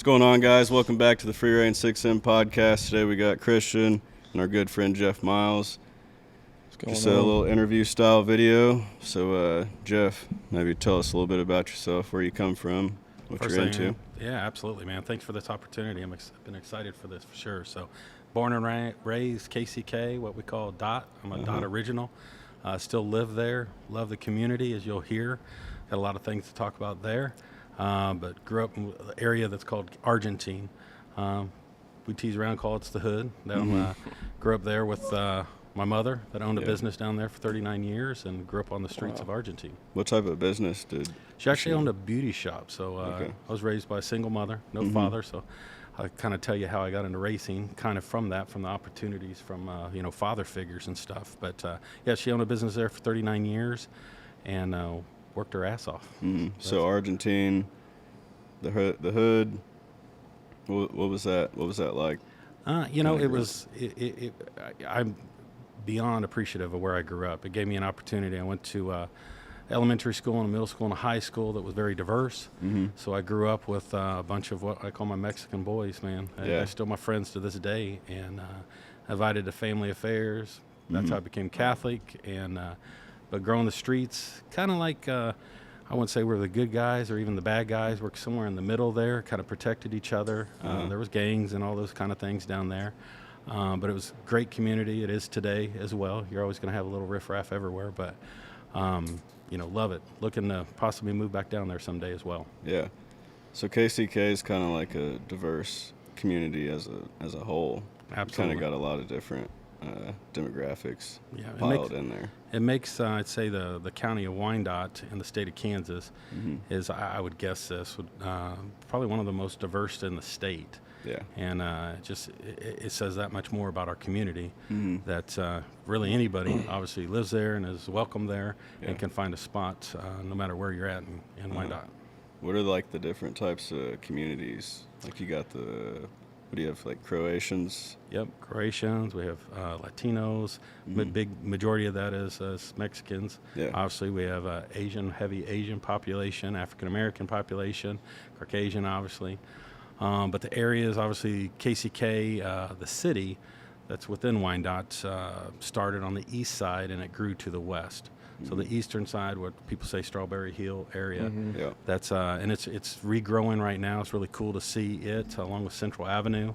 going on, guys? Welcome back to the Free Rein 6M podcast. Today we got Christian and our good friend Jeff Miles. Just a little interview style video. So Jeff, maybe tell us a little bit about yourself, where you come from, what you're into. Yeah, absolutely, man. Thanks for this opportunity. I've been excited for this for sure. So born and raised KCK, what we call Dot. I'm a Dot original. Still live there. Love the community, as you'll hear. Got a lot of things to talk about there. But grew up in an area that's called Argentine. We tease around, call it the hood. Grew up there with my mother that owned a business down there for 39 years and grew up on the streets of Argentine. What type of business did she actually owned? A beauty shop. So I was raised by a single mother, no father. So I'll kind of tell you how I got into racing, kind of from the opportunities from, father figures and stuff. But, she owned a business there for 39 years and worked her ass off. So Argentine, the hood, what was that? What was that like? I'm beyond appreciative of where I grew up. It gave me an opportunity. I went to elementary school and middle school and a high school that was very diverse. So I grew up with a bunch of what I call my Mexican boys, man. They're still my friends to this day, and invited to family affairs. That's how I became Catholic. And but growing the streets, kind of like I wouldn't say we're the good guys or even the bad guys. We're somewhere in the middle there, kind of protected each other. There was gangs and all those kind of things down there. But it was a great community. It is today as well. You're always going to have a little riffraff everywhere, but love it. Looking to possibly move back down there someday as well. Yeah. So KCK is kind of like a diverse community as a whole. Absolutely. Kind of got a lot of different demographics piled in there. It makes, I'd say, the county of Wyandotte in the state of Kansas is, I would guess this, probably one of the most diverse in the state. Yeah. And it says that much more about our community, that really anybody obviously lives there and is welcome there and can find a spot no matter where you're at in Wyandotte. What are like the different types of communities? Like you got what do you have, like Croatians? Yep, Croatians. We have Latinos. Big majority of that is Mexicans. Yeah. Obviously, we have heavy Asian population, African-American population, Caucasian, obviously. But the areas, obviously, KCK, the city that's within Wyandotte, started on the east side and it grew to the west. So the eastern side, what people say Strawberry Hill area, that's and it's regrowing right now. It's really cool to see it along with Central Avenue,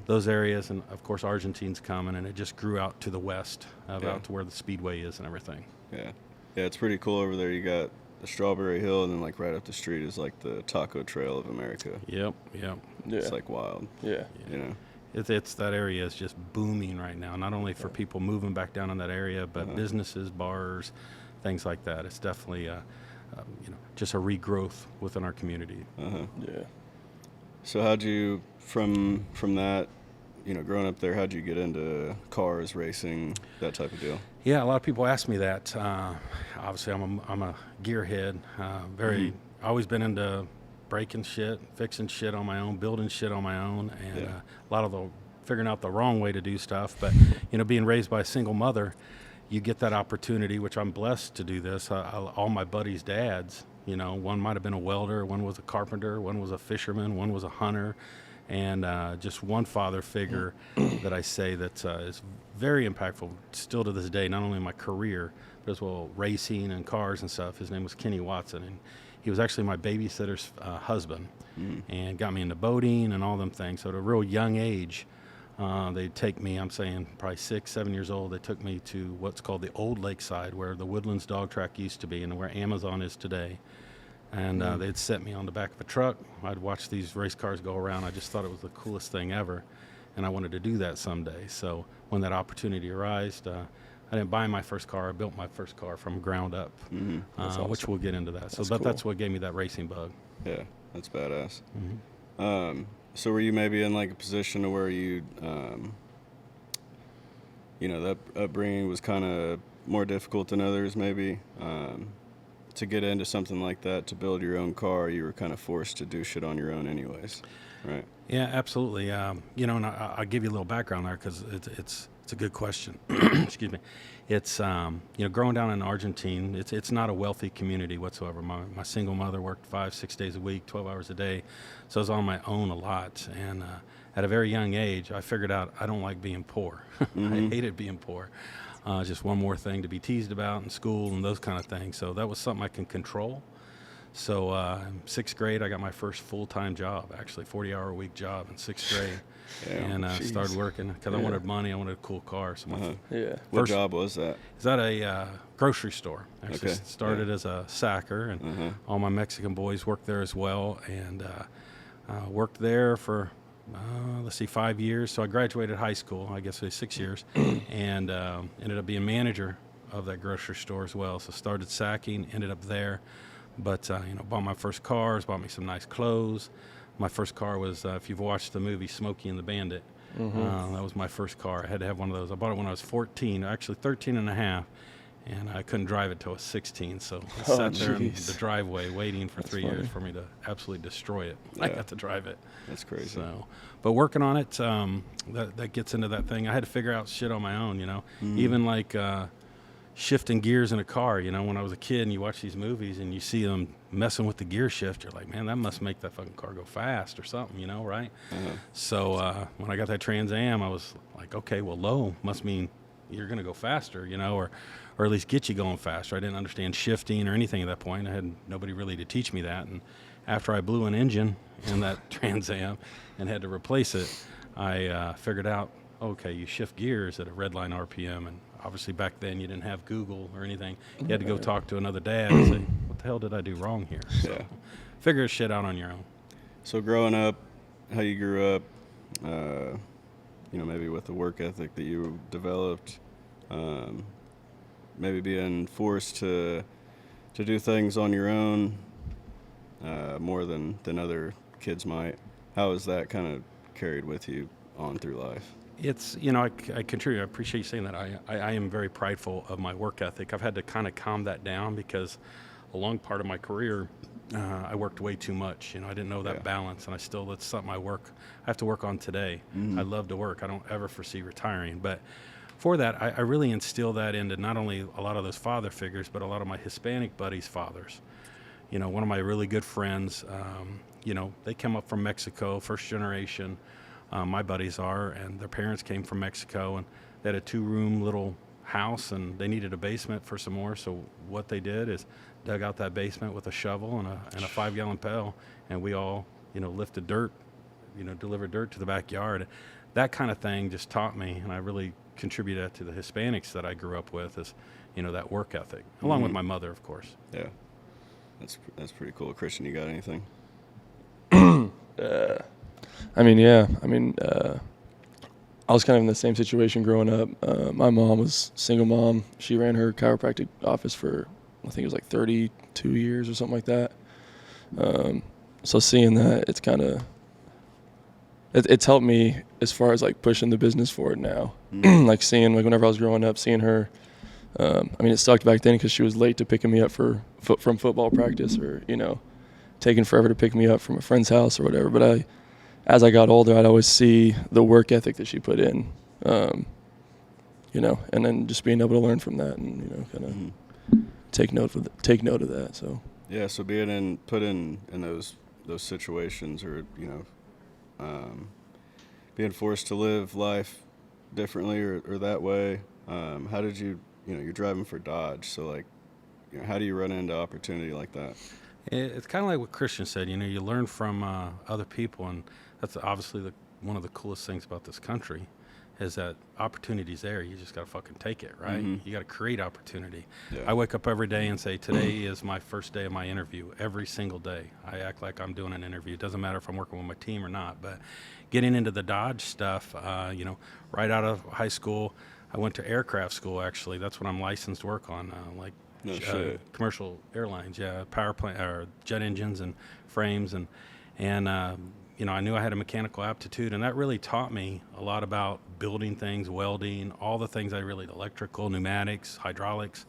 those areas, and of course Argentine's coming, and it just grew out to the west, out to where the speedway is and everything. Yeah, it's pretty cool over there. You got the Strawberry Hill, and then like right up the street is like the Taco Trail of America. Yep. It's like wild. Yeah. It's that area is just booming right now. Not only for people moving back down in that area, but businesses, bars, things like that. It's definitely just a regrowth within our community. Yeah. So how'd you from that, growing up there, how'd you get into cars, racing, that type of deal? Yeah, a lot of people ask me that. Obviously, I'm a gearhead. Always been into breaking shit, fixing shit on my own, building shit on my own, and a lot of figuring out the wrong way to do stuff. But being raised by a single mother, you get that opportunity, which I'm blessed to do this. All my buddies' dads, one might have been a welder, one was a carpenter, one was a fisherman, one was a hunter, and just one father figure that I say that is very impactful still to this day, not only in my career, but as well racing and cars and stuff. His name was Kenny Watson, and he was actually my babysitter's husband, and got me into boating and all them things. So at a real young age, they'd take me, I'm saying probably 6, 7 years old, they took me to what's called the old lakeside, where the Woodlands dog track used to be and where Amazon is today. And they'd set me on the back of a truck. I'd watch these race cars go around. I just thought it was the coolest thing ever, and I wanted to do that someday. So when that opportunity arose, I didn't buy my first car. I built my first car from ground up, awesome. Which we'll get into that. So, cool. That's what gave me that racing bug. Yeah, that's badass. So were you maybe in like a position to where you, that upbringing was kind of more difficult than others maybe? To get into something like that, to build your own car, you were kind of forced to do shit on your own anyways, right? Yeah, absolutely. And I'll give you a little background there because it's It's a good question. Excuse me. It's growing down in Argentine. It's not a wealthy community whatsoever. My single mother worked 5-6 days a week, 12 hours a day, so I was on my own a lot. And at a very young age, I figured out I don't like being poor. Mm-hmm. I hated being poor. Just one more thing to be teased about in school and those kind of things. So that was something I can control. So in 6th grade, I got my first full-time job, actually 40-hour-a-week job in 6th grade. And started working because I wanted money. I wanted a cool car. So What job was that? Is that a grocery store? Actually, started as a sacker, and all my Mexican boys worked there as well. And worked there for 5 years. So I graduated high school. I guess it was 6 years, and ended up being manager of that grocery store as well. So started sacking, ended up there, but bought my first cars, bought me some nice clothes. My first car was, if you've watched the movie Smokey and the Bandit, that was my first car. I had to have one of those. I bought it when I was 14, actually 13 and a half, and I couldn't drive it till I was 16. So I sat there in the driveway waiting for 3 years for me to absolutely destroy it. I got to drive it. That's crazy. So, but working on it, that gets into that thing. I had to figure out shit on my own, even like shifting gears in a car. When I was a kid and you watch these movies and you see them messing with the gear shift, you're like, man, that must make that fucking car go fast or something, right? So when I got that Trans Am, I was like, okay, well, low must mean you're going to go faster, or at least get you going faster. I didn't understand shifting or anything at that point. I had nobody really to teach me that. And after I blew an engine in that Trans Am and had to replace it, I figured out, okay, you shift gears at a red line RPM. And obviously back then you didn't have Google or anything. You had to go talk to another dad and say, what the hell did I do wrong here? So figure shit out on your own. So growing up, how you grew up, maybe with the work ethic that you developed, maybe being forced to do things on your own more than other kids might. How is that kind of carried with you on through life? It's, I contribute. I appreciate you saying that. I am very prideful of my work ethic. I've had to kind of calm that down because a long part of my career, I worked way too much. I didn't know that balance, and that's something I have to work on today. I love to work. I don't ever foresee retiring. But for that, I really instill that into not only a lot of those father figures, but a lot of my Hispanic buddies' fathers. One of my really good friends, they came up from Mexico, first generation. My buddies are, and their parents came from Mexico, and they had a 2-room little house, and they needed a basement for some more. So what they did is dug out that basement with a shovel and a 5-gallon pail, and we all, lifted dirt, delivered dirt to the backyard. That kind of thing just taught me, and I really contribute that to the Hispanics that I grew up with, is, that work ethic, along with my mother, of course. Yeah, that's pretty cool. Christian, you got anything? I was kind of in the same situation growing up. My mom was single mom. She ran her chiropractic office for, I think it was like 32 years or something like that. So seeing that, it's kind of, it's helped me as far as like pushing the business forward now. Like seeing, like whenever I was growing up, seeing her, it sucked back then because she was late to picking me up from football practice, or, taking forever to pick me up from a friend's house or whatever. But as I got older, I'd always see the work ethic that she put in, and then just being able to learn from that and, kind of take note of that. So yeah, so being put in those situations, or being forced to live life differently or that way. How did you you're driving for Dodge, so like, how do you run into opportunity like that? It's kind of like what Christian said. You learn from other people, and that's obviously one of the coolest things about this country, is that opportunity's there. You just got to fucking take it, right? You got to create opportunity. Yeah. I wake up every day and say, today is my first day of my interview. Every single day, I act like I'm doing an interview. It doesn't matter if I'm working with my team or not. But getting into the Dodge stuff, right out of high school, I went to aircraft school. Actually, that's what I'm licensed to work on, commercial airlines, power plant or jet engines and frames, and I knew I had a mechanical aptitude, and that really taught me a lot about building things, welding, all the things electrical, pneumatics, hydraulics,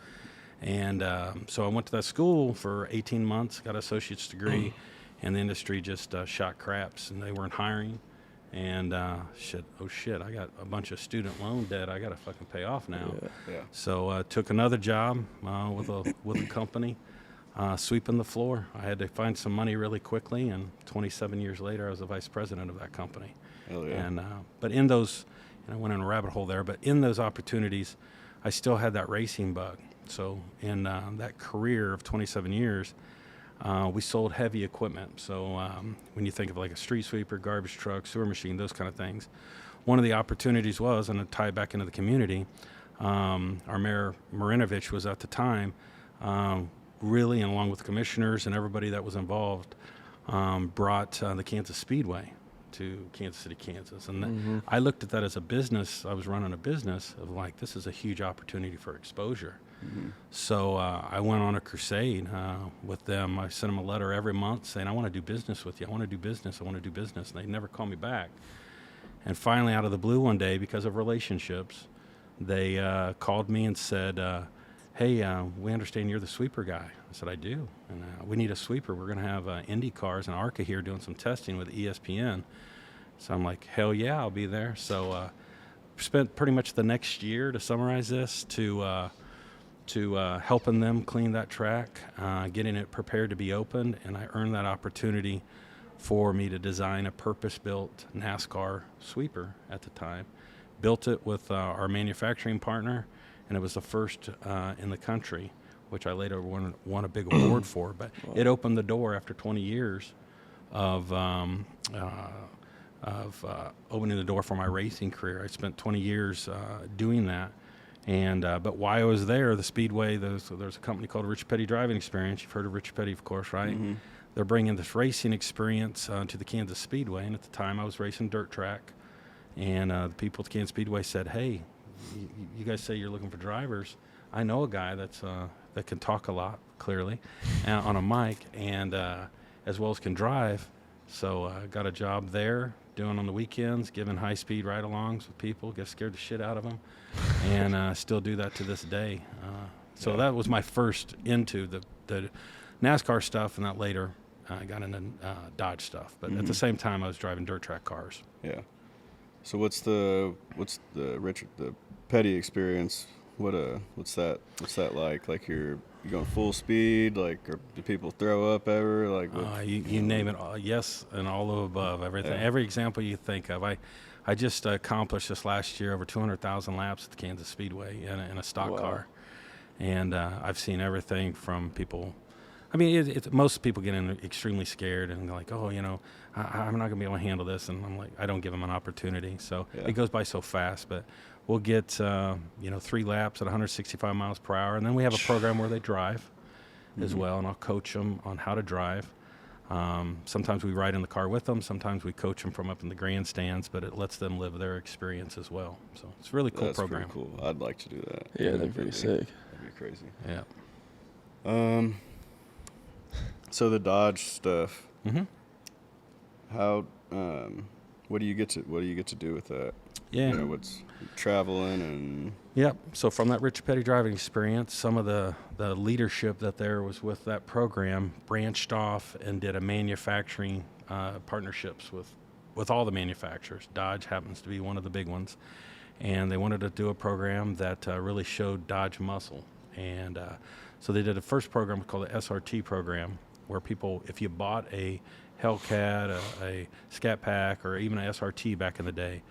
and so I went to that school for 18 months, got an associate's degree, and the industry just shot craps, and they weren't hiring, And shit, I got a bunch of student loan debt I got to fucking pay off now. Yeah. So took another job with a company, sweeping the floor. I had to find some money really quickly, and 27 years later, I was the vice president of that company. Hell yeah. And but in those, and I went in a rabbit hole there, but in those opportunities, I still had that racing bug. So in that career of 27 years, we sold heavy equipment. So when you think of like a street sweeper, garbage truck, sewer machine, those kind of things, one of the opportunities was, and to tie it back into the community, our mayor Marinovich was at the time really, and along with commissioners and everybody that was involved, brought the Kansas Speedway to Kansas City, Kansas. And I looked at that as a business. I was running a business of like, this is a huge opportunity for exposure. So I went on a crusade with them. I sent them a letter every month saying, I want to do business with you. I want to do business. I want to do business. And they never called me back. And finally, out of the blue one day, because of relationships, they called me and said, hey, we understand you're the sweeper guy. I said, I do. And we need a sweeper. We're going to have Indy cars and ARCA here doing some testing with ESPN. So I'm like, hell yeah, I'll be there. So spent pretty much the next year, to summarize this, to helping them clean that track, getting it prepared to be opened, and I earned that opportunity for me to design a purpose-built NASCAR sweeper at the time. Built it with our manufacturing partner, and it was the first in the country, which I later won a big award for. But it opened the door after 20 years of opening the door for my racing career. I spent 20 years doing that. And but while I was there, the Speedway, there's a company called Rich Petty Driving Experience. You've heard of Rich Petty, of course, right? Mm-hmm. They're bringing this racing experience to the Kansas Speedway. And at the time, I was racing dirt track. And the people at the Kansas Speedway said, hey, you guys say you're looking for drivers. I know a guy that can talk a lot, clearly, on a mic, and as well as can drive. So I got a job there, doing on the weekends, giving high-speed ride-alongs with people, get scared the shit out of them, and still do that to this day. So that was my first into the NASCAR stuff, and that later I got into Dodge stuff. But at the same time, I was driving dirt track cars. Yeah. So what's the Petty experience? What's that like? Like you're going full speed? Like, or do people throw up ever? Like you name it. Yes, and all of above. Everything. Yeah. Every example you think of. I just accomplished this last year, over 200,000 laps at the Kansas Speedway in a stock car, and I've seen everything from people. I mean, most people get in extremely scared and they're like, oh, I'm not going to be able to handle this. And I'm like, I don't give them an opportunity. So it goes by so fast. But we'll get, 3 laps at 165 miles per hour. And then we have a program where they drive as well. And I'll coach them on how to drive. Sometimes we ride in the car with them. Sometimes we coach them from up in the grandstands. But it lets them live their experience as well. So it's a really cool That's program. Pretty cool. I'd like to do that. Yeah, that'd be pretty sick. That'd be crazy. Yeah. So the Dodge stuff. Mm-hmm. How? What do you get to do with that? Yeah. What's traveling and. Yep. So from that Rich Petty driving experience, some of the leadership that there was with that program branched off and did a manufacturing partnerships with all the manufacturers. Dodge happens to be one of the big ones, and they wanted to do a program that really showed Dodge muscle. And so they did a first program called the SRT program, where people, if you bought a Hellcat, a Scat Pack, or even an SRT back in the day,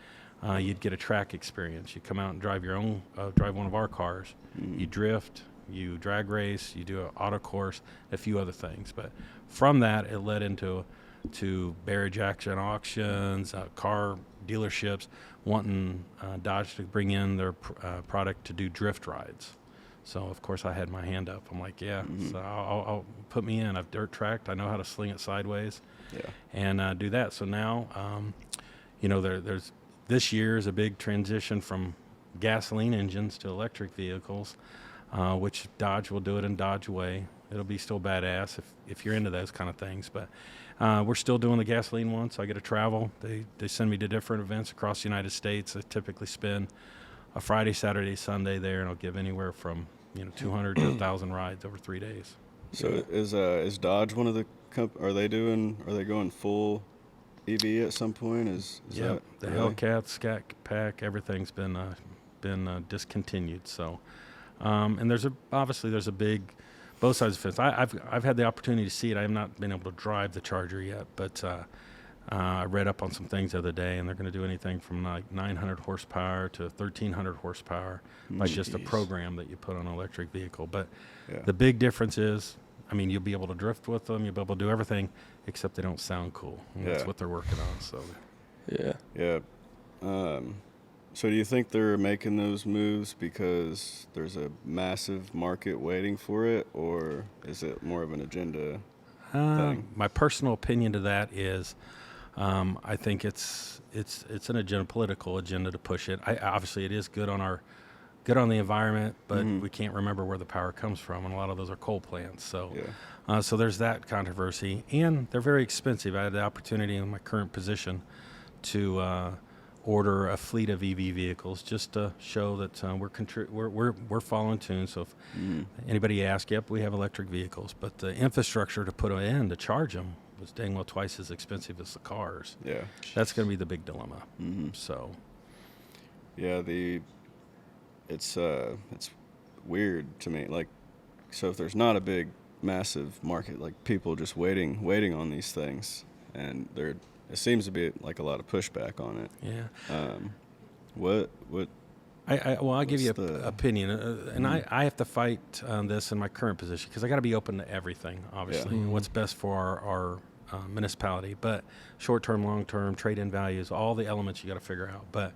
you'd get a track experience. You come out and drive drive one of our cars. You drift, you drag race, you do an auto course, a few other things. But from that, it led into Barry Jackson auctions, car dealerships wanting Dodge to bring in their product to do drift rides. So, of course, I had my hand up. I'm like, so I'll put me in. I've dirt tracked. I know how to sling it sideways and do that. So now, there's this year is a big transition from gasoline engines to electric vehicles, which Dodge will do it in Dodge way. It'll be still badass if you're into those kind of things. But we're still doing the gasoline one, so I get to travel. They send me to different events across the United States. I typically spend a Friday, Saturday, Sunday there, and I'll give anywhere from 200 to 1,000 rides over 3 days. So is Dodge one of the are they going full EV at some point? Is Yeah, that the really? Hellcat, Scat Pack, everything's been discontinued. So, and obviously there's a big both sides of the fence. I've had the opportunity to see it. I have not been able to drive the Charger yet, but I read up on some things the other day, and they're going to do anything from like 900 horsepower to 1,300 horsepower by just a program that you put on an electric vehicle. But Yeah. the big difference is, I mean, you'll be able to drift with them. You'll be able to do everything, except they don't sound cool. And that's Yeah. what they're working on. So, Yeah. Yeah. So do you think they're making those moves because there's a massive market waiting for it, or is it more of an agenda thing? my personal opinion to that is, I think it's an agenda, political agenda to push it. Obviously it is good on the environment, but we can't remember where the power comes from, and a lot of those are coal plants. So, Yeah. so there's that controversy, and they're very expensive. I had the opportunity in my current position to order a fleet of EV vehicles just to show that we're following tune. So if anybody asks, yep, we have electric vehicles, but the infrastructure to put in to charge them was dang well twice as expensive as the cars. Yeah. That's going to be the big dilemma. So, Yeah. It's weird to me. Like, so if there's not a big, massive market, like people just waiting on these things, and it seems to be like a lot of pushback on it. yeah. What? I'll give you What's an the- opinion, and I have to fight this in my current position because I got to be open to everything, obviously, and what's best for our municipality. But short-term, long-term, trade-in values, all the elements you got to figure out. But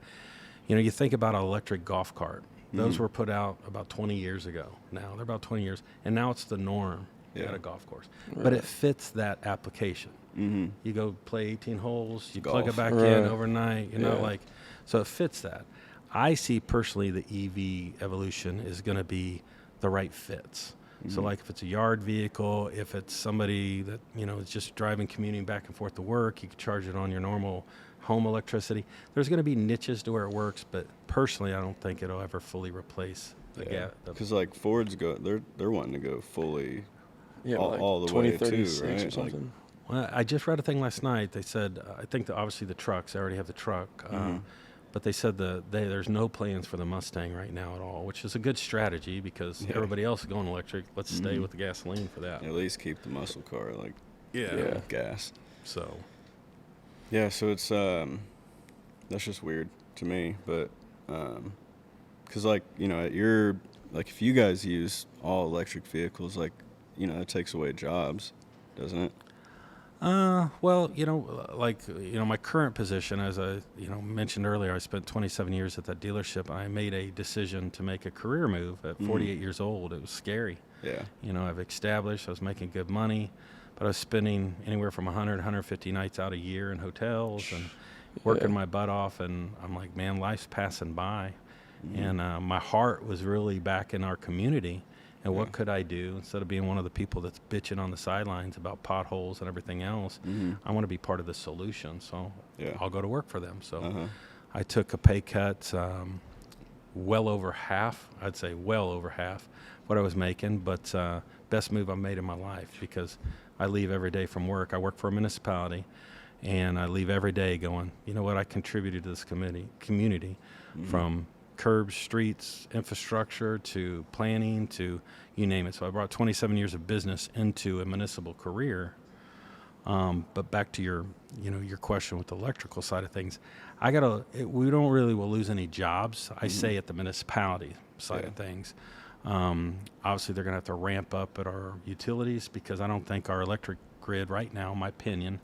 you think about an electric golf cart. Those were put out about 20 years ago. Now they're about 20 years, and now it's the norm at a golf course. But it fits that application. You go play 18 holes, you plug it back in overnight. So it fits that. I see personally the EV evolution is going to be the right fits. So like if it's a yard vehicle, if it's somebody that, is just driving, commuting back and forth to work, you can charge it on your normal home electricity. There's going to be niches to where it works, but personally I don't think it'll ever fully replace the gap. Because like Ford's they're wanting to go fully Yeah. all the way too, 2036 right? or something. Well, I just read a thing last night. They said, I think that obviously the trucks, they already have the truck, but they said there's no plans for the Mustang right now at all, which is a good strategy because everybody else is going electric. Let's stay with the gasoline for that. At least keep the muscle car like Yeah. gas. So, Yeah, so it's that's just weird to me, but because at your if you guys use all electric vehicles, it takes away jobs, doesn't it? well, my current position, as I, mentioned earlier, I spent 27 years at that dealership. I made a decision to make a career move at 48 years old. It was scary. Yeah. I've established, I was making good money, but I was spending anywhere from 100, 150 nights out a year in hotels and working my butt off. And I'm like, man, life's passing by. And my heart was really back in our community. And what could I do instead of being one of the people that's bitching on the sidelines about potholes and everything else? I want to be part of the solution, so I'll go to work for them. So I took a pay cut, well over half, I'd say well over half what I was making, but best move I made in my life because I leave every day from work. I work for a municipality, and I leave every day going, you know what, I contributed to this community from curbs, streets, infrastructure, to planning, to you name it. So I brought 27 years of business into a municipal career. But back to your question with the electrical side of things, we don't really will lose any jobs. I say at the municipality side of things. Obviously, they're going to have to ramp up at our utilities because I don't think our electric grid right now, in my opinion,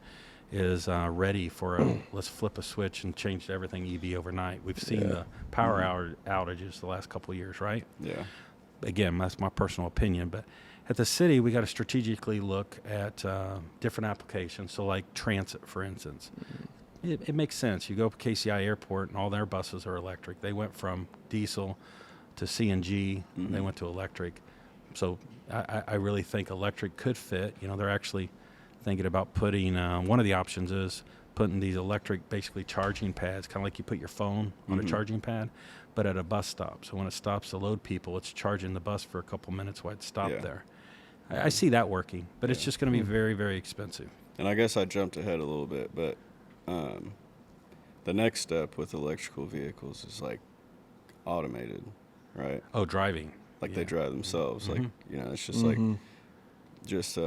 is ready for let's flip a switch and change everything EV overnight. We've seen the power outages the last couple of years, right? Yeah. Again, that's my personal opinion, but at the city, we got to strategically look at different applications. So like transit, for instance. It makes sense. You go up to KCI Airport and all their buses are electric. They went from diesel to CNG, and they went to electric. So I really think electric could fit. They're actually thinking about putting, one of the options is putting these electric, basically charging pads, kind of like you put your phone on a charging pad, but at a bus stop. So when it stops to load people, it's charging the bus for a couple minutes while it stopped there. I see that working, but it's just going to be very, very expensive. And I guess I jumped ahead a little bit, but the next step with electrical vehicles is like automated, right? Oh, driving. Like they drive themselves. Mm-hmm. Like, it's just like just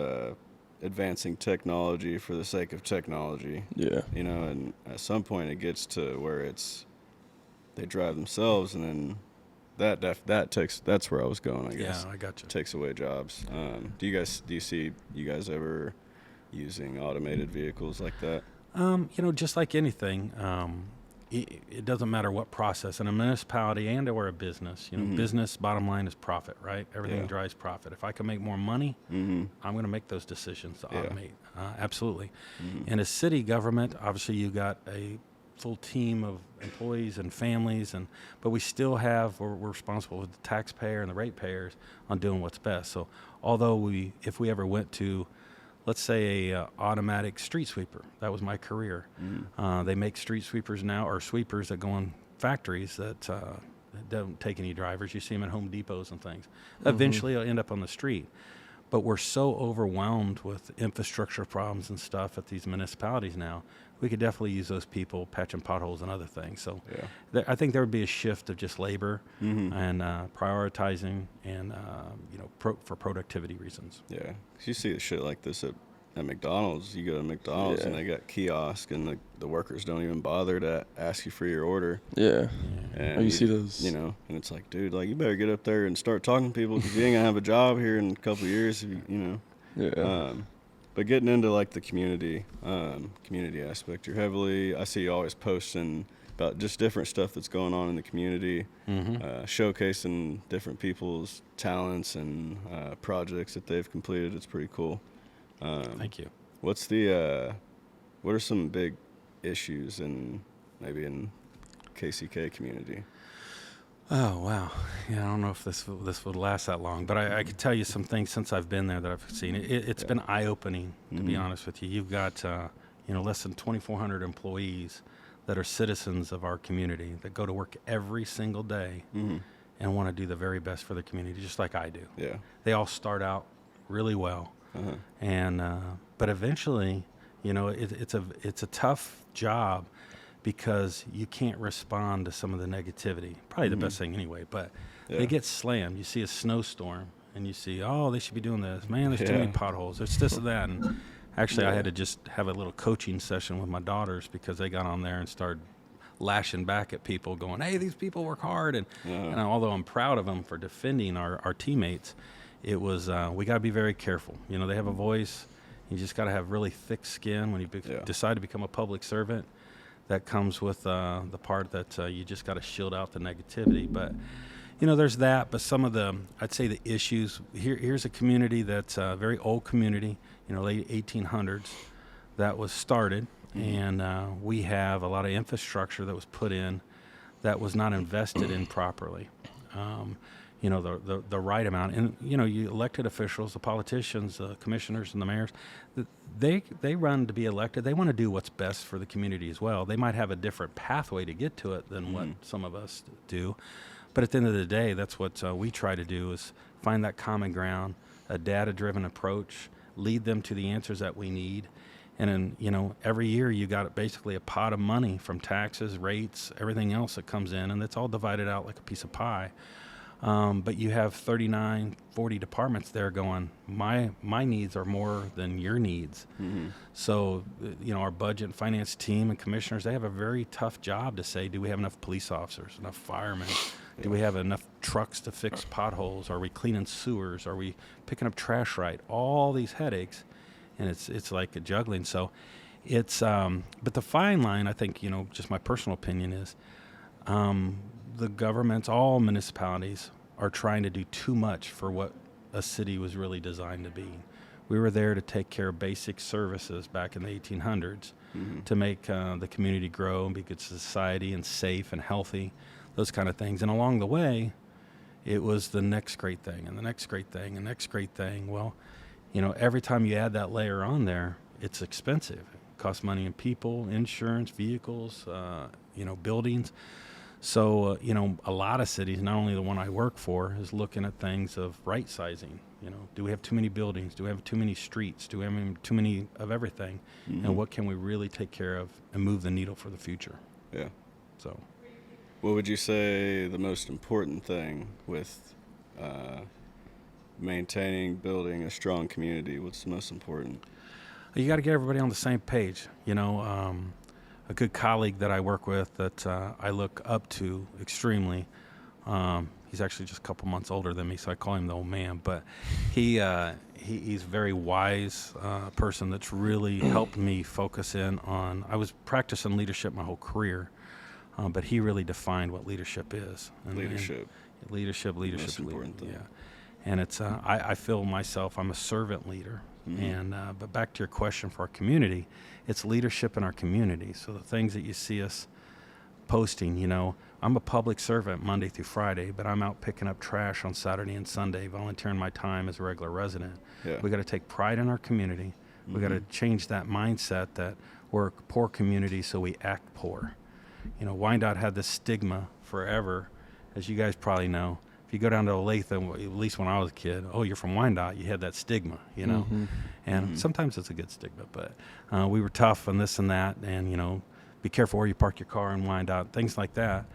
advancing technology for the sake of technology. Yeah. And at some point it gets to where they drive themselves, and then that's where I was going, I guess. Yeah, I got you. Takes away jobs. Do you see you guys ever using automated vehicles like that? Just like anything, it doesn't matter what process in a municipality and or a business. Business bottom line is profit, right? Everything drives profit. If I can make more money, I'm going to make those decisions to automate. Absolutely. In a city government, obviously you got a full team of employees and families, but we still we're responsible with the taxpayer and the ratepayers on doing what's best. So although if we ever went to, let's say, a automatic street sweeper, that was my career. They make street sweepers now, or sweepers that go in factories that don't take any drivers. You see them at Home Depots and things. Eventually it'll end up on the street. But we're so overwhelmed with infrastructure problems and stuff at these municipalities now. We could definitely use those people patching potholes and other things. So I think there would be a shift of just labor and prioritizing and, for productivity reasons. Yeah. 'Cause you see the shit like this at McDonald's. You go to McDonald's and they got kiosk, and the workers don't even bother to ask you for your order. Yeah. And you see those. and it's like, dude, like, you better get up there and start talking to people, because you ain't gonna have a job here in a couple of years. Yeah. But getting into like the community aspect, I see you always posting about just different stuff that's going on in the community, showcasing different people's talents and projects that they've completed. It's pretty cool. Thank you. What are some big issues maybe in KCK community? Oh, wow. Yeah, I don't know if this would last that long, but I could tell you some things since I've been there that I've seen. It's been eye-opening, to be honest with you. You've got, less than 2,400 employees that are citizens of our community that go to work every single day and want to do the very best for the community, just like I do. Yeah. They all start out really well. And but eventually, it's a tough job, because you can't respond to some of the negativity. Probably the best thing anyway, but they get slammed. You see a snowstorm and you see, oh, they should be doing this. Man, there's too many potholes. There's this and that. And actually, I had to just have a little coaching session with my daughters, because they got on there and started lashing back at people, going, hey, these people work hard. And although I'm proud of them for defending our teammates, it was, we got to be very careful. They have a voice. You just got to have really thick skin when you decide to become a public servant. That comes with the part that you just got to shield out the negativity. But, there's that. But some of I'd say the issues, here's a community that's a very old community, late 1800s, that was started. And we have a lot of infrastructure that was put in that was not invested in properly. The right amount. And, you elected officials, the politicians, the commissioners and the mayors, they run to be elected. They want to do what's best for the community as well. They might have a different pathway to get to it than what some of us do. But at the end of the day, that's what we try to do, is find that common ground, a data-driven approach, lead them to the answers that we need. And then, every year you got basically a pot of money from taxes, rates, everything else that comes in, and it's all divided out like a piece of pie. But you have 39, 40 departments there going, my needs are more than your needs. So, our budget and finance team and commissioners, they have a very tough job to say, do we have enough police officers, enough firemen? Do we have enough trucks to fix potholes? Are we cleaning sewers? Are we picking up trash right? All these headaches, and it's like a juggling. So it's, but the fine line, I think, just my personal opinion is, the governments, all municipalities, are trying to do too much for what a city was really designed to be. We were there to take care of basic services back in the 1800s to make the community grow and be a good society and safe and healthy, those kind of things. And along the way, it was the next great thing and the next great thing and next great thing. Well, every time you add that layer on there, it's expensive. It costs money in people, insurance, vehicles, buildings. So, a lot of cities, not only the one I work for, is looking at things of right sizing. Do we have too many buildings? Do we have too many streets? Do we have too many of everything? Mm-hmm. And what can we really take care of and move the needle for the future? Yeah. So, what would you say the most important thing with maintaining, building a strong community? What's the most important? you got to get everybody on the same page. A good colleague that I work with that I look up to extremely. He's actually just a couple months older than me, so I call him the old man. But he's a very wise person that's really helped me focus in on. I was practicing leadership my whole career, but he really defined what leadership is. Leadership. Leadership. Most important thing. Yeah, and it's I feel myself. I'm a servant leader. Mm-hmm. And but back to your question for our community, it's leadership in our community. So the things that you see us posting, I'm a public servant Monday through Friday, but I'm out picking up trash on Saturday and Sunday, volunteering my time as a regular resident. Yeah. We got to take pride in our community. Mm-hmm. We got to change that mindset that we're a poor community, so we act poor. Wyandotte had this stigma forever, as you guys probably know. If you go down to Olathe, at least when I was a kid, oh, you're from Wyandotte, you had that stigma, Mm-hmm. And Mm-hmm. sometimes it's a good stigma, but we were tough and this and that, and, be careful where you park your car in Wyandotte, things like that.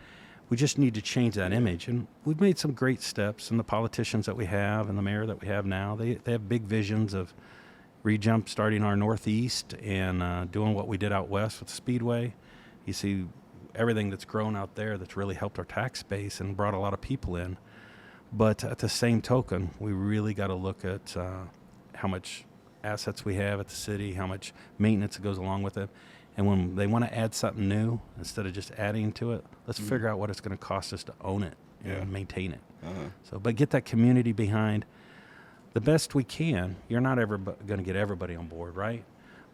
We just need to change that image, and we've made some great steps, and the politicians that we have and the mayor that we have now, they have big visions of re-jump starting our northeast and doing what we did out west with the Speedway. You see everything that's grown out there that's really helped our tax base and brought a lot of people in. But at the same token, we really got to look at how much assets we have at the city, how much maintenance that goes along with it. And when they want to add something new, instead of just adding to it, let's figure out what it's going to cost us to own it and maintain it. Uh-huh. So, but get that community behind the best we can. You're not ever going to get everybody on board, right?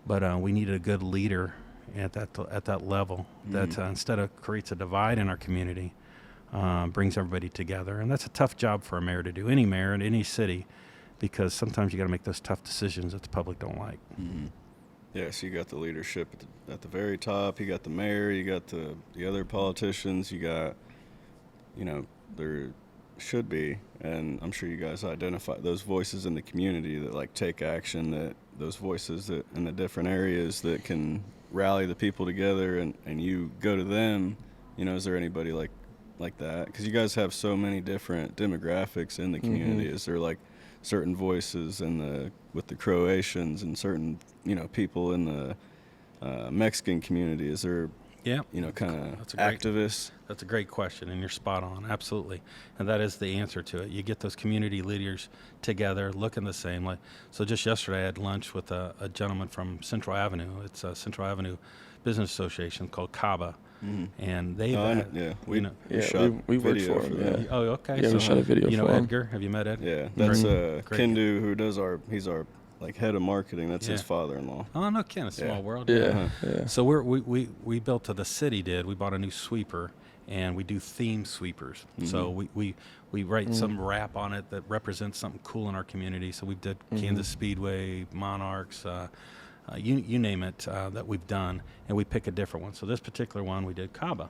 But we need a good leader at that level that instead of creates a divide in our community, brings everybody together. And that's a tough job for a mayor to do, any mayor in any city, because sometimes you got to make those tough decisions that the public don't like. Mm-hmm. Yeah, so you got the leadership at the very top. You got the mayor. You got the other politicians. You got, there should be, and I'm sure you guys identify those voices in the community that take action. That those voices that in the different areas that can rally the people together, and you go to them. Is there anybody like that? Because you guys have so many different demographics in the community. Mm-hmm. Is there certain voices with the Croatians and certain people in the Mexican community? Is there kind of activists? That's a great question, and you're spot on, absolutely. And that is the answer to it. You get those community leaders together, looking the same. So just yesterday, I had lunch with a gentleman from Central Avenue. It's a Central Avenue Business Association called CABA. Mm-hmm. And they, we worked for him. that. Yeah. Oh, okay. Yeah, so, we shot a video for him. Edgar. Have you met Ed? Yeah, that's Great. Kendu, who does he's our head of marketing. That's his Yeah. father-in-law. Oh, no kidding. Small Yeah. world. Yeah. Yeah. So we built the city did. We bought a new sweeper, and we do theme sweepers. Mm-hmm. So we write some rap on it that represents something cool in our community. So we did Kansas Speedway, Monarchs, you name it that we've done, and we pick a different one. So this particular one we did Caba.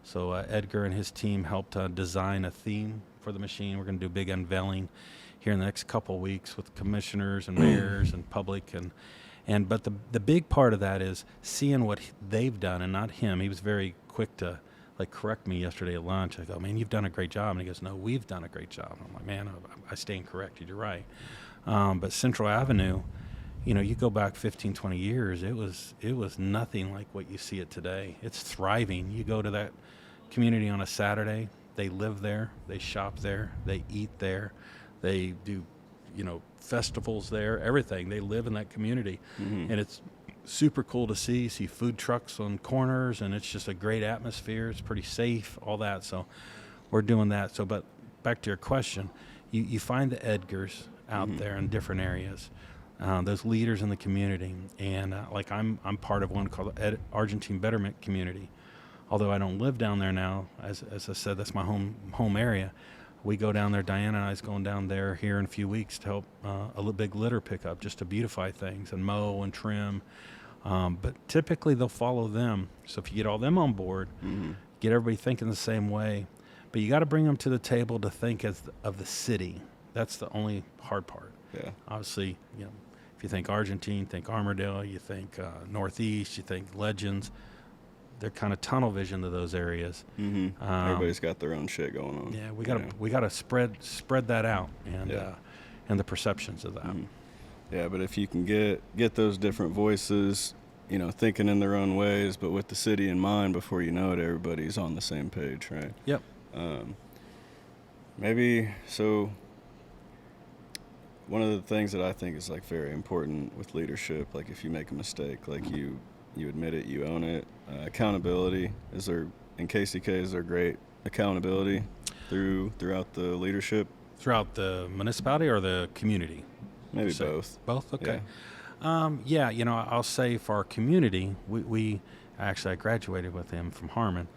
So Edgar and his team helped design a theme for the machine. We're going to do a big unveiling here in the next couple of weeks with commissioners and mayors and public but the big part of that is seeing what they've done and not him. He was very quick to correct me yesterday at lunch. I go, man, you've done a great job. And he goes, no, we've done a great job. I'm like, man, I stand corrected. You're right. But Central Avenue, you go back 15, 20 years, it was nothing like what you see it today. It's thriving. You go to that community on a Saturday, they live there, they shop there, they eat there, they do, festivals there, everything. They live in that community. Mm-hmm. And it's super cool to see food trucks on corners, and it's just a great atmosphere. It's pretty safe, all that. So we're doing that. So, but back to your question, you find the Edgars out there in different areas. Those leaders in the community, and I'm part of one called the Argentine Betterment Community. Although I don't live down there now, as I said, that's my home area. We go down there. Diana and I is going down there here in a few weeks to help a big litter pickup, just to beautify things and mow and trim. But typically they'll follow them. So if you get all them on board, get everybody thinking the same way, but you got to bring them to the table to think of the city. That's the only hard part. Yeah. Obviously, if you think Argentine, think Armourdale, you think Northeast, you think Legends, they're kind of tunnel vision to those areas. Everybody's got their own shit going on. Yeah, we gotta spread that out and the perceptions of that. Yeah, but if you can get those different voices, thinking in their own ways, but with the city in mind, before you know it, everybody's on the same page, right? Yep. Maybe so. One of the things that I think is like very important with leadership, like if you make a mistake, like you admit it, you own it. Accountability, in KCK, is there great accountability throughout the leadership? Throughout the municipality or the community? Maybe both. Both? Okay. Yeah. I'll say for our community, we actually, I graduated with him from Harmon.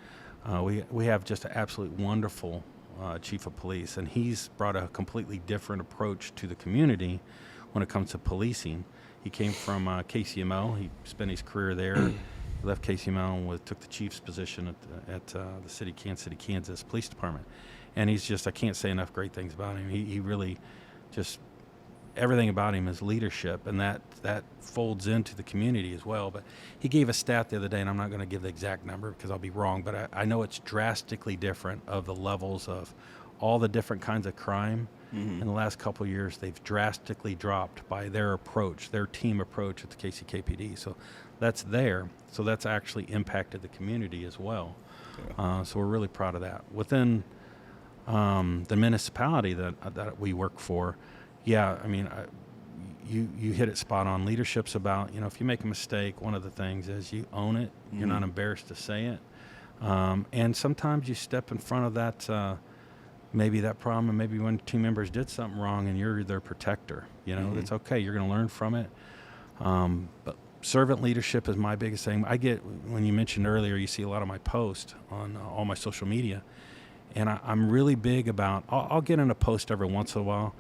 We have just an absolute wonderful chief of police, and he's brought a completely different approach to the community when it comes to policing. He came from KCMO. He spent his career there. He left KCMO and took the chief's position at the Kansas City, Kansas Police Department. And he's just, I can't say enough great things about him. He really just, everything about him is leadership, and that folds into the community as well. But he gave a stat the other day, and I'm not going to give the exact number because I'll be wrong, but I know it's drastically different of the levels of all the different kinds of crime. In the last couple of years, they've drastically dropped by their approach, their team approach at the KCKPD. So that's there. So that's actually impacted the community as well. Yeah. So we're really proud of that. Within the municipality that we work for, yeah, I mean, you hit it spot on. Leadership's about, if you make a mistake, one of the things is you own it. You're not embarrassed to say it. And sometimes you step in front of that, maybe that problem, and maybe when team members did something wrong and you're their protector. It's okay. You're going to learn from it. But servant leadership is my biggest thing. I get, when you mentioned earlier, you see a lot of my posts on all my social media. And I'm really big about, I'll get in a post every once in a while.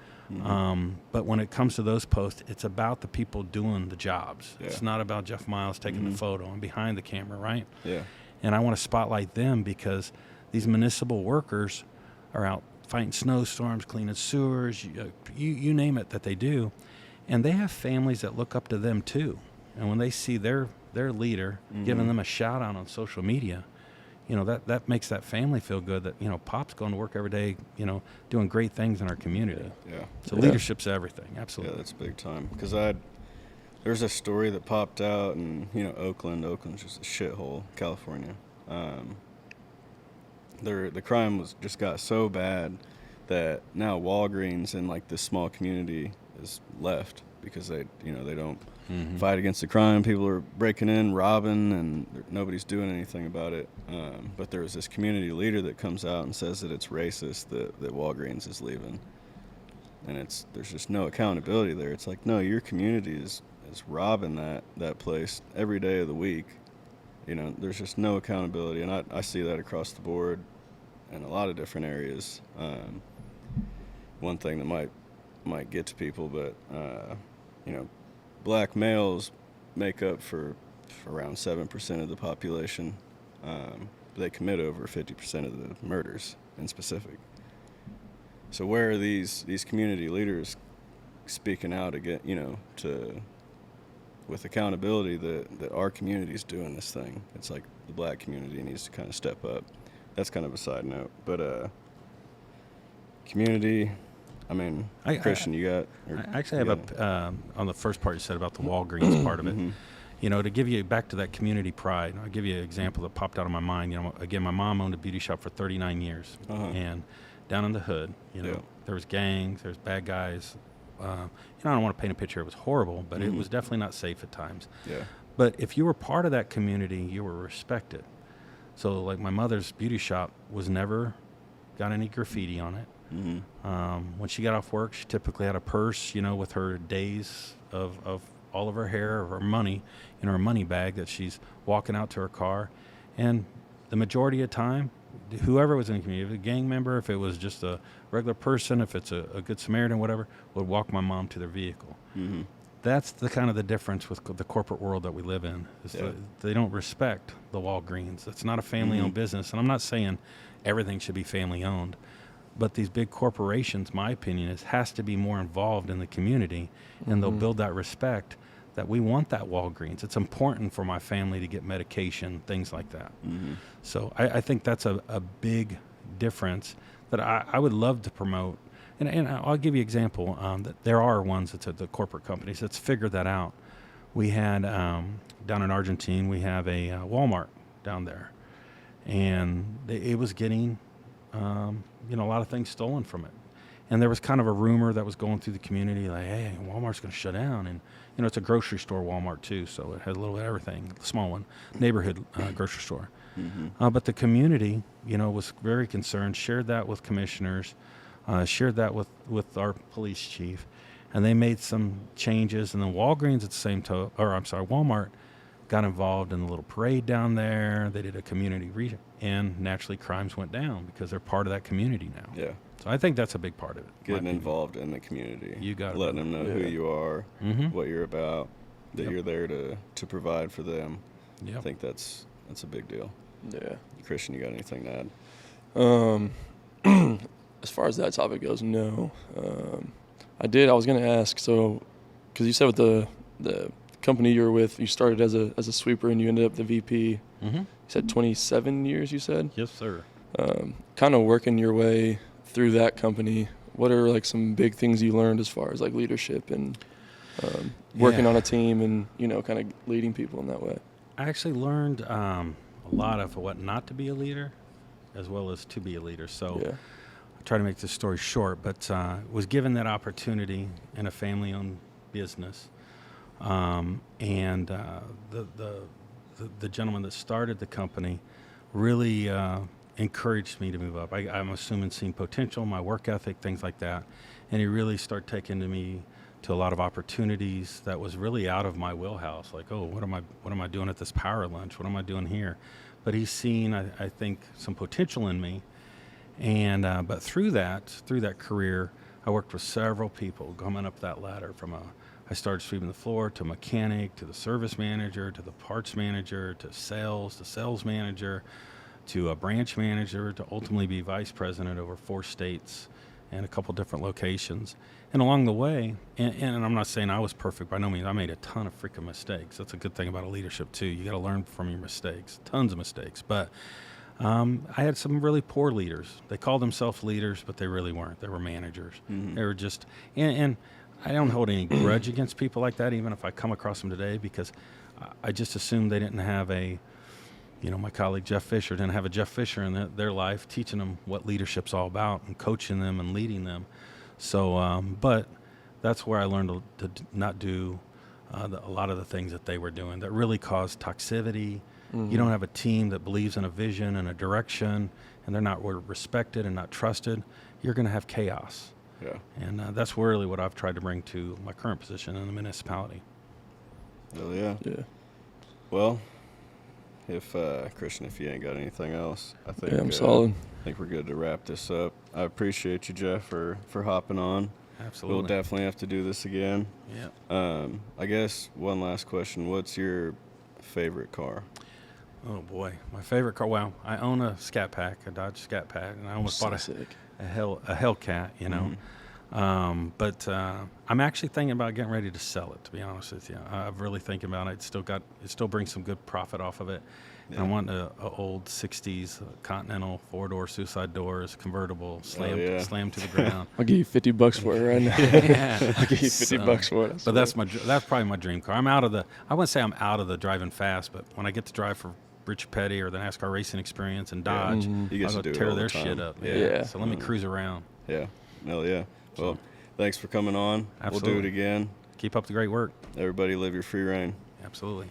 But when it comes to those posts, it's about the people doing the jobs. Yeah. It's not about Jeff Miles taking the photo and behind the camera, right? Yeah. And I want to spotlight them because these municipal workers are out fighting snowstorms, cleaning sewers, you name it that they do. And they have families that look up to them too. And when they see their leader giving them a shout out on social media, that makes that family feel good that, Pop's going to work every day, doing great things in our community. Yeah. So leadership's everything. Absolutely. Yeah, that's big time. Because there's a story that popped out in, Oakland's just a shithole, California. The crime just got so bad that now Walgreens in like this small community is left because they don't fight against the crime. People are breaking in, robbing, and nobody's doing anything about it. But there was this community leader that comes out and says that it's racist that Walgreens is leaving, and there's just no accountability there. It's like, no, your community is robbing that place every day of the week. There's just no accountability, and I see that across the board in a lot of different areas. One thing that might get to people, but black males make up for around 7% of the population. They commit over 50% of the murders in specific. So where are these community leaders speaking out again, with accountability that our community is doing this thing? It's like the black community needs to kind of step up. That's kind of a side note, but community. I mean, Christian, you got. I actually have on the first part you said about the Walgreens part of it. To give you back to that community pride, I'll give you an example that popped out of my mind. Again, my mom owned a beauty shop for 39 years, and down in the hood, there was gangs, there was bad guys. I don't want to paint a picture. It was horrible, but it was definitely not safe at times. Yeah. But if you were part of that community, you were respected. So, like, my mother's beauty shop was never got any graffiti on it. When she got off work, she typically had a purse, with her days of all of her hair, of her money, in her money bag that she's walking out to her car. And the majority of the time, whoever was in the community, if it was a gang member, if it was just a regular person, if it's a good Samaritan, whatever, would walk my mom to their vehicle. that's the kind of the difference with the corporate world that we live in. Is they don't respect the Walgreens. It's not a family-owned business, and I'm not saying everything should be family-owned, but these big corporations, my opinion, has to be more involved in the community, and they'll build that respect that we want that Walgreens. It's important for my family to get medication, things like that. So I think that's a big difference that I would love to promote. And I'll give you an example. That there are ones that's at the corporate companies that's figured that out. We had down in Argentina, we have a Walmart down there, and it was getting a lot of things stolen from it. And there was kind of a rumor that was going through the community, like, hey, Walmart's going to shut down. And it's a grocery store Walmart too, so it has a little bit of everything. Small one, neighborhood grocery store. But the community, was very concerned. Shared that with commissioners. Shared that with our police chief, and they made some changes. And then Walgreens at the same time, Walmart got involved in a little parade down there. They did a community region, and naturally crimes went down because they're part of that community now. Yeah. So I think that's a big part of it. Getting involved in the community. You got it. Letting them know who you are, what you're about, that you're there to provide for them. Yep. I think that's a big deal. Yeah. Christian, you got anything to add? As far as that topic goes, no. I was going to ask, so, because you said with the company you were with, you started as a sweeper and you ended up the VP. You said 27 years, you said? Yes, sir. Kind of working your way through that company, what are like some big things you learned as far as like leadership and working on a team and, kind of leading people in that way? I actually learned a lot of what not to be a leader as well as to be a leader. So I try to make this story short, but was given that opportunity in a family-owned business. And the gentleman that started the company really encouraged me to move up. I'm assuming seen potential, my work ethic, things like that. And he really started taking me to a lot of opportunities that was really out of my wheelhouse. Like, oh, what am I doing at this power lunch? What am I doing here? But he's seen, I think, some potential in me. And but through that career, I worked with several people coming up that ladder I started sweeping the floor to mechanic, to the service manager, to the parts manager, to sales manager, to a branch manager, to ultimately be vice president over 4 states and a couple different locations. And along the way, and I'm not saying I was perfect by no means, I made a ton of freaking mistakes. That's a good thing about a leadership too. You got to learn from your mistakes, tons of mistakes. But I had some really poor leaders. They called themselves leaders, but they really weren't. They were managers. They were just, and I don't hold any grudge against people like that, even if I come across them today, because I just assumed they didn't have my colleague Jeff Fisher didn't have a Jeff Fisher in their life teaching them what leadership's all about and coaching them and leading them. So, but that's where I learned to not do a lot of the things that they were doing that really caused toxicity. You don't have a team that believes in a vision and a direction, and they're not respected and not trusted. You're going to have chaos. Yeah. And that's really what I've tried to bring to my current position in the municipality. Oh, yeah. Yeah. Well, if Christian, if you ain't got anything else, I think I'm solid. I think we're good to wrap this up. I appreciate you, Jeff, for hopping on. Absolutely. We'll definitely have to do this again. Yeah. I guess one last question. What's your favorite car? Oh, boy. My favorite car. Well, I own a Scat Pack, a Dodge Scat Pack, and I almost bought a Hellcat, But I'm actually thinking about getting ready to sell it, to be honest with you. I'm really thinking about it. It still brings some good profit off of it. Yeah. And I want a old 60s Continental 4-door suicide doors, convertible, slam to the ground. I'll give you $50 for it right now. Yeah. I'll give you $50 for it. But that's probably my dream car. I wouldn't say I'm out of the driving fast, but when I get to drive for Rich Petty or the NASCAR racing experience and Dodge, I'll go tear their shit up. Yeah. So let me cruise around. Yeah. Hell yeah. Well, thanks for coming on. Absolutely. We'll do it again. Keep up the great work. Everybody live your free reign. Absolutely.